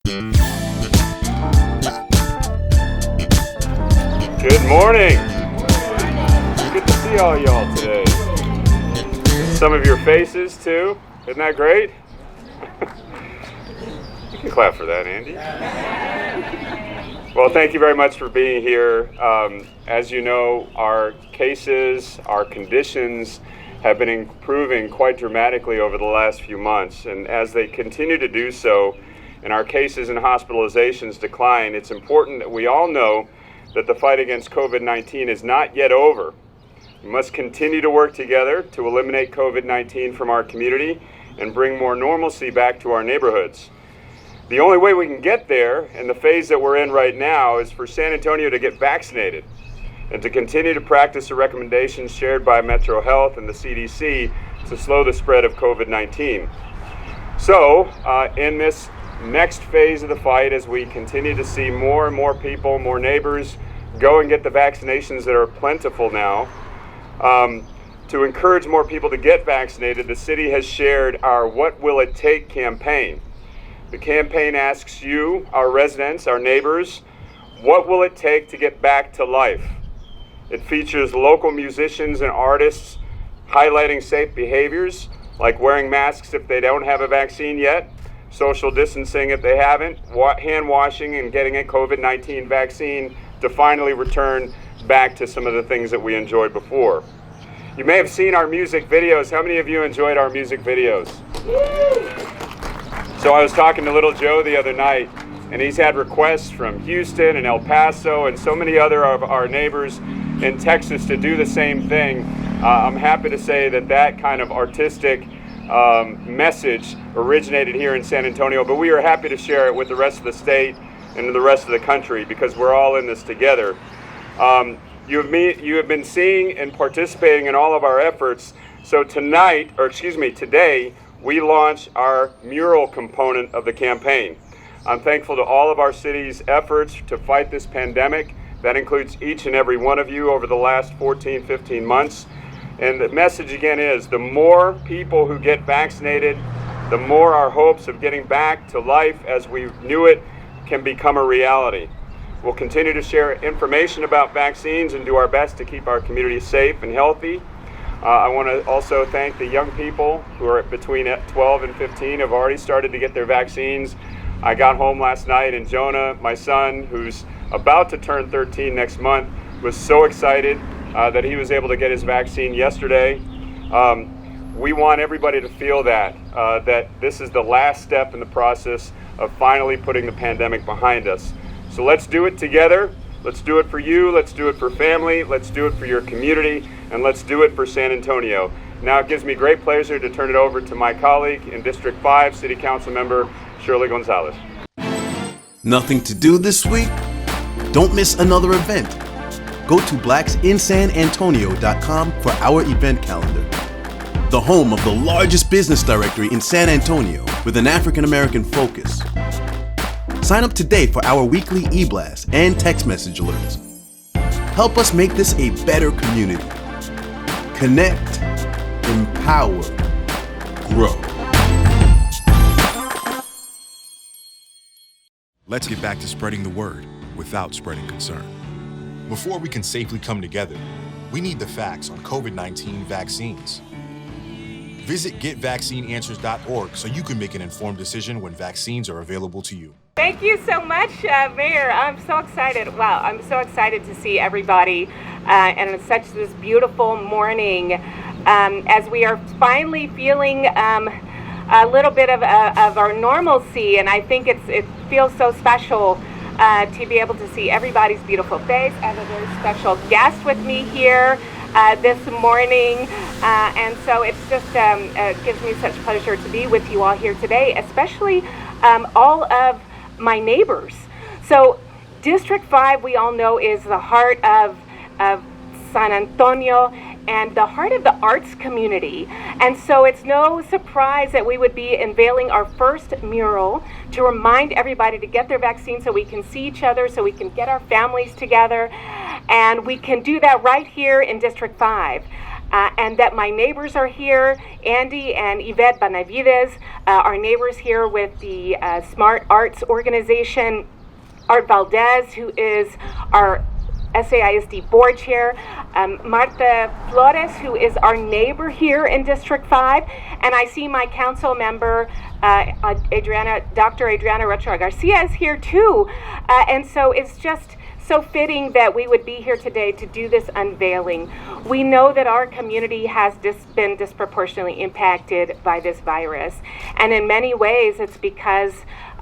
Good morning. Good to see all y'all today. Some of your faces too. Isn't that great? You can clap for that, Andy. Well, thank you very much for being here. As you know, our cases, our conditions have been improving quite dramatically over the last few months. And as they continue to do so, and our cases and hospitalizations decline, it's important that we all know that the fight against COVID-19 is not yet over. We must continue to work together to eliminate COVID-19 from our community and bring more normalcy back to our neighborhoods. The only way we can get there, in the phase that we're in right now, is for San Antonio to get vaccinated and to continue to practice the recommendations shared by Metro Health and the CDC to slow the spread of COVID-19. So, in this next phase of the fight, as we continue to see more and more people, more neighbors go and get the vaccinations that are plentiful now, to encourage more people to get vaccinated, the city has shared our What Will It Take campaign. The campaign asks you, our residents, our neighbors, what will it take to get back to life? It features local musicians and artists highlighting safe behaviors, like wearing masks if they don't have a vaccine yet, social distancing if they haven't, hand washing, and getting a COVID-19 vaccine to finally return back to some of the things that we enjoyed before. You may have seen our music videos. How many of you enjoyed our music videos? So I was talking to little Joe the other night, and he's had requests from Houston and El Paso and so many other of our neighbors in Texas to do the same thing. I'm happy to say that that kind of artistic message originated here in San Antonio, but we are happy to share it with the rest of the state and the rest of the country because we're all in this together. You have been seeing and participating in all of our efforts. So today, we launch our mural component of the campaign. I'm thankful to all of our city's efforts to fight this pandemic. That includes each and every one of you over the last 14, 15 months. And the message again is, the more people who get vaccinated, the more our hopes of getting back to life as we knew it can become a reality. We'll continue to share information about vaccines and do our best to keep our community safe and healthy. I want to also thank the young people who are between 12 and 15 have already started to get their vaccines. I got home last night and Jonah, my son, who's about to turn 13 next month, was so excited that he was able to get his vaccine yesterday. We want everybody to feel that this is the last step in the process of finally putting the pandemic behind us. So let's do it together. Let's do it for you. Let's do it for family. Let's do it for your community. And let's do it for San Antonio. Now it gives me great pleasure to turn it over to my colleague in District 5, City Council Member Shirley Gonzalez. Nothing to do this week? Don't miss another event. Go to blacksinsanantonio.com for our event calendar. The home of the largest business directory in San Antonio with an African American focus. Sign up today for our weekly e-blast and text message alerts. Help us make this a better community. Connect, empower, grow. Let's get back to spreading the word without spreading concern. Before we can safely come together, we need the facts on COVID-19 vaccines. Visit getvaccineanswers.org so you can make an informed decision when vaccines are available to you. Thank you so much, Mayor. I'm so excited. Wow, I'm so excited to see everybody and it's such this beautiful morning as we are finally feeling a little bit of our normalcy, and I think it feels so special to be able to see everybody's beautiful face. I have a very special guest with me here this morning, and so it's just gives me such pleasure to be with you all here today, especially all of my neighbors. So District 5, we all know, is the heart of San Antonio and the heart of the arts community. And so it's no surprise that we would be unveiling our first mural to remind everybody to get their vaccine so we can see each other, so we can get our families together. And we can do that right here in District 5. and that my neighbors are here, Andy and Yvette Benavides, our neighbors here with the Smart Arts Organization, Art Valdez, who is our SAISD board chair, Marta Flores, who is our neighbor here in District 5, and I see my council member, Dr. Adriana Rocha Garcia is here too, and so it's just so fitting that we would be here today to do this unveiling. We know that our community has been disproportionately impacted by this virus, and in many ways it's because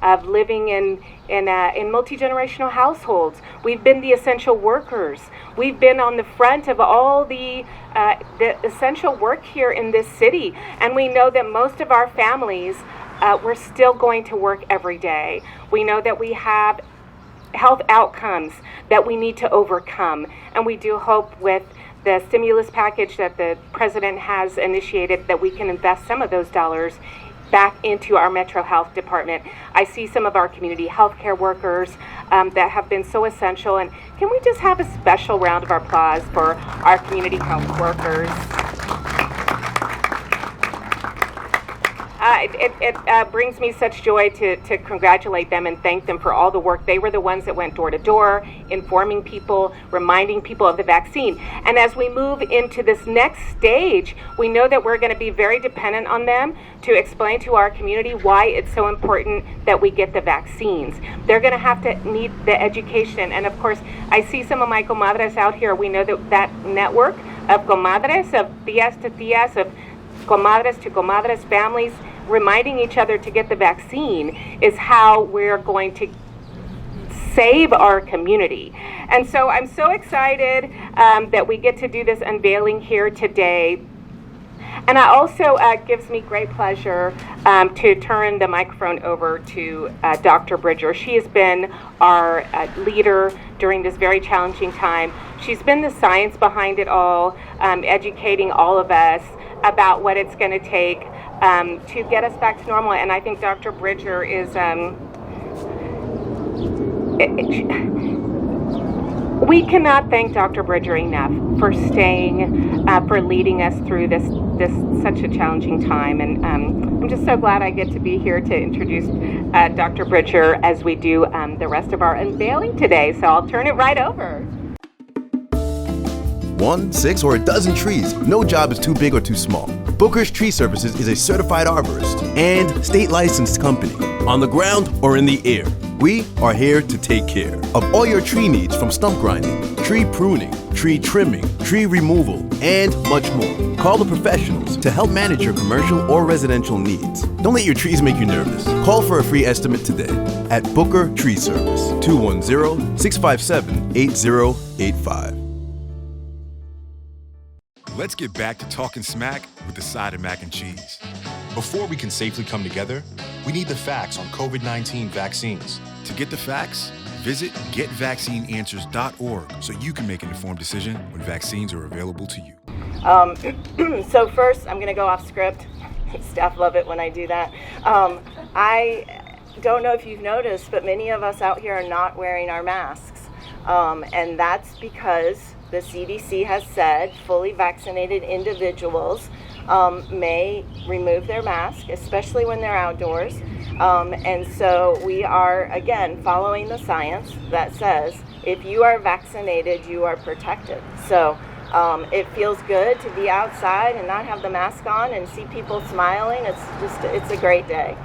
of living in multi-generational households. We've been the essential workers. We've been on the front of all the essential work here in this city, and we know that most of our families, we're still going to work every day. We know that we have health outcomes that we need to overcome, and we do hope with the stimulus package that the president has initiated that we can invest some of those dollars back into our Metro Health Department. I see some of our community healthcare workers that have been so essential, and can we just have a special round of applause for our community health workers? It brings me such joy to congratulate them and thank them for all the work. They were the ones that went door to door, informing people, reminding people of the vaccine. And as we move into this next stage, we know that we're going to be very dependent on them to explain to our community why it's so important that we get the vaccines. They're going to have to need the education. And of course, I see some of my comadres out here. We know that network of comadres, of tías to tías, of comadres to comadres, families reminding each other to get the vaccine is how we're going to save our community. And so I'm so excited that we get to do this unveiling here today. And it also gives me great pleasure to turn the microphone over to Dr. Bridger. She has been our leader during this very challenging time. She's been the science behind it all, educating all of us about what it's going to take to get us back to normal. And I think Dr. Bridger is, we cannot thank Dr. Bridger enough for staying, for leading us through this such a challenging time. And I'm just so glad I get to be here to introduce Dr. Bridger as we do the rest of our unveiling today. So I'll turn it right over. 1, 6, or a dozen trees, no job is too big or too small. Booker's Tree Services is a certified arborist and state licensed company. On the ground or in the air, we are here to take care of all your tree needs, from stump grinding, tree pruning, tree trimming, tree removal, and much more. Call the professionals to help manage your commercial or residential needs. Don't let your trees make you nervous. Call for a free estimate today at Booker Tree Service, 210-657-8085. Let's get back to talking smack with the side of mac and cheese. Before we can safely come together, we need the facts on COVID-19 vaccines. To get the facts, visit getvaccineanswers.org so you can make an informed decision when vaccines are available to you. So first, I'm going to go off script. Staff love it when I do that. I don't know if you've noticed, but many of us out here are not wearing our masks. And that's because the CDC has said fully vaccinated individuals may remove their mask, especially when they're outdoors. And so we are, again, following the science that says if you are vaccinated, you are protected. So it feels good to be outside and not have the mask on and see people smiling. It's a great day.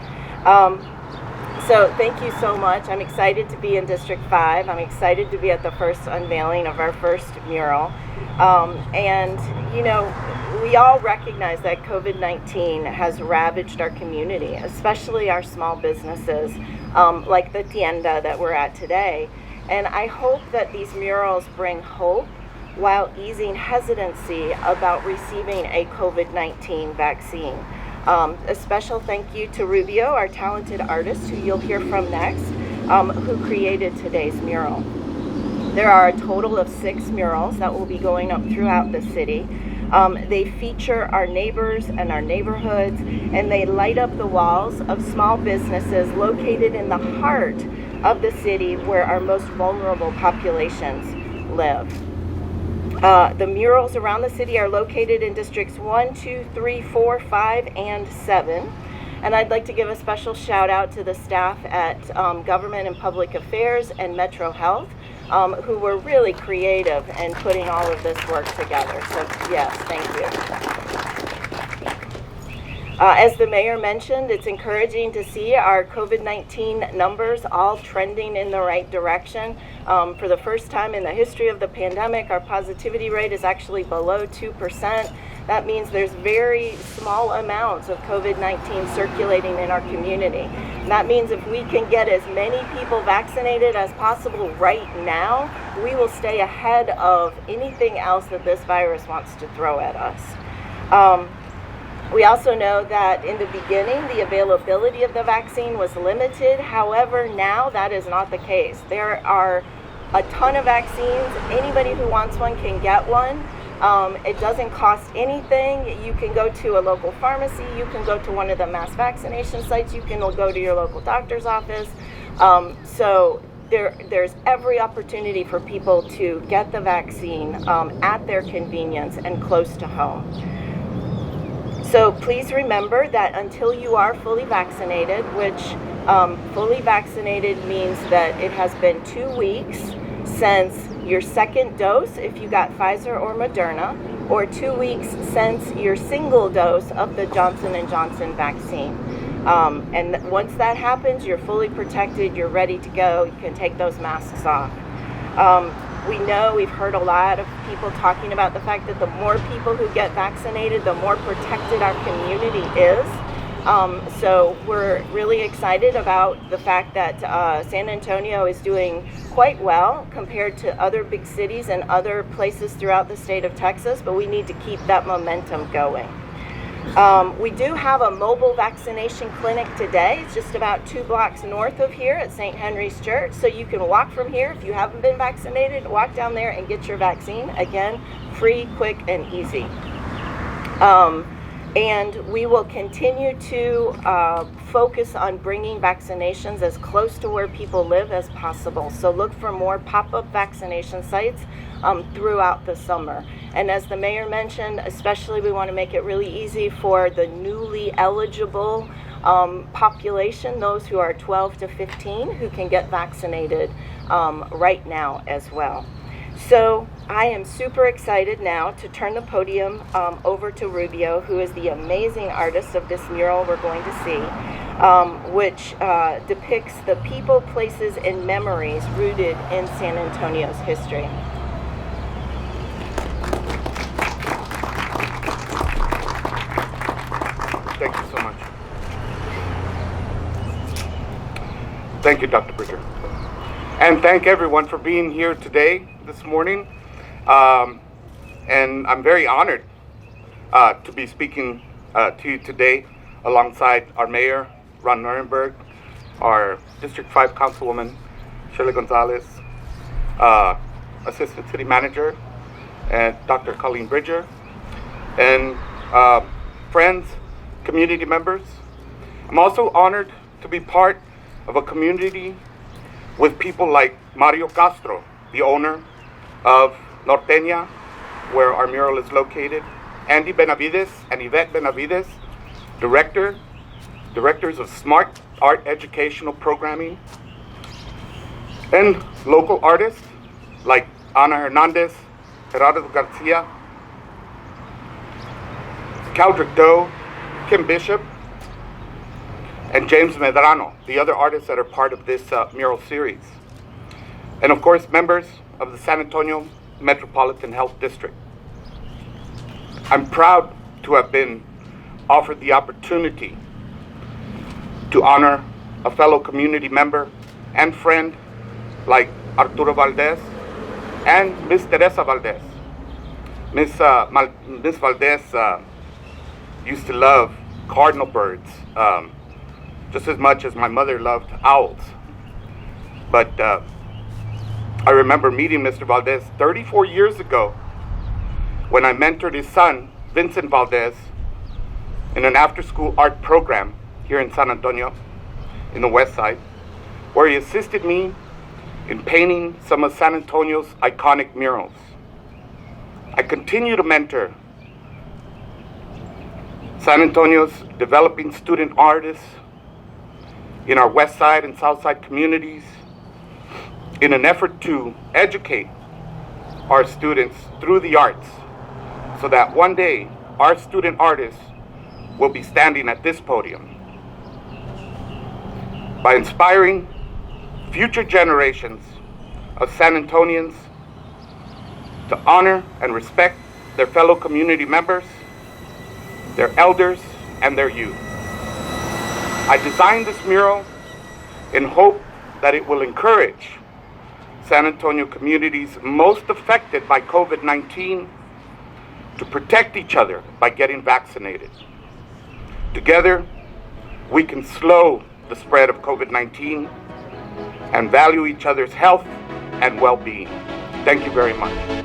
So thank you so much. I'm excited to be in District 5. I'm excited to be at the first unveiling of our first mural. And, you know, we all recognize that COVID-19 has ravaged our community, especially our small businesses, like the tienda that we're at today. And I hope that these murals bring hope while easing hesitancy about receiving a COVID-19 vaccine. A special thank you to Rubio, our talented artist, who you'll hear from next, who created today's mural. There are a total of 6 murals that will be going up throughout the city. They feature our neighbors and our neighborhoods, and they light up the walls of small businesses located in the heart of the city where our most vulnerable populations live. The murals around the city are located in districts 1, 2, 3, 4, 5, and 7. And I'd like to give a special shout out to the staff at Government and Public Affairs and Metro Health, who were really creative in putting all of this work together. So yes, thank you. As the mayor mentioned, it's encouraging to see our COVID-19 numbers all trending in the right direction. For the first time in the history of the pandemic, our positivity rate is actually below 2%. That means there's very small amounts of COVID-19 circulating in our community. And that means if we can get as many people vaccinated as possible right now, we will stay ahead of anything else that this virus wants to throw at us. We also know that in the beginning, the availability of the vaccine was limited. However, now that is not the case. There are a ton of vaccines. Anybody who wants one can get one. It doesn't cost anything. You can go to a local pharmacy. You can go to one of the mass vaccination sites. You can go to your local doctor's office. So there's every opportunity for people to get the vaccine at their convenience and close to home. So please remember that until you are fully vaccinated, which fully vaccinated means that it has been 2 weeks since your second dose, if you got Pfizer or Moderna, or 2 weeks since your single dose of the Johnson & Johnson vaccine. And once that happens, you're fully protected, you're ready to go, you can take those masks off. We know, we've heard a lot of people talking about the fact that the more people who get vaccinated, the more protected our community is. So we're really excited about the fact that San Antonio is doing quite well compared to other big cities and other places throughout the state of Texas, but we need to keep that momentum going. We do have a mobile vaccination clinic today. It's just about 2 blocks north of here at St. Henry's Church. So you can walk from here if you haven't been vaccinated, walk down there and get your vaccine. Again, free, quick, and easy. And we will continue to focus on bringing vaccinations as close to where people live as possible. So look for more pop-up vaccination sites throughout the summer. And as the mayor mentioned, especially we want to make it really easy for the newly eligible population, those who are 12 to 15, who can get vaccinated right now as well. So I am super excited now to turn the podium over to Rubio, who is the amazing artist of this mural we're going to see, which depicts the people, places, and memories rooted in San Antonio's history. Thank you so much. Thank you, Dr. Bridger. And thank everyone for being here today, this morning. And I'm very honored to be speaking to you today alongside our mayor, Ron Nuremberg, our District 5 Councilwoman, Shirley Gonzalez, Assistant City Manager, and Dr. Colleen Bridger, and friends, community members. I'm also honored to be part of a community with people like Mario Castro, the owner of Norteña, where our mural is located, Andy Benavides and Yvette Benavides, directors of Smart Art Educational Programming, and local artists like Ana Hernandez, Gerardo Garcia, Caldrick Doe, Kim Bishop, and James Medrano, the other artists that are part of this mural series. And of course, members of the San Antonio Metropolitan Health District. I'm proud to have been offered the opportunity to honor a fellow community member and friend like Arturo Valdez and Miss Teresa Valdez. Miss Valdez used to love cardinal birds just as much as my mother loved owls. But I remember meeting Mr. Valdez 34 years ago when I mentored his son, Vincent Valdez, in an after-school art program here in San Antonio, in the West Side, where he assisted me in painting some of San Antonio's iconic murals. continue to mentor San Antonio's developing student artists in our West Side and South Side communities in an effort to educate our students through the arts so that one day our student artists will be standing at this podium. By inspiring future generations of San Antonians to honor and respect their fellow community members, their elders, and their youth. I designed this mural in hope that it will encourage San Antonio communities most affected by COVID-19 to protect each other by getting vaccinated. Together, we can slow the spread of COVID-19 and value each other's health and well-being. Thank you very much.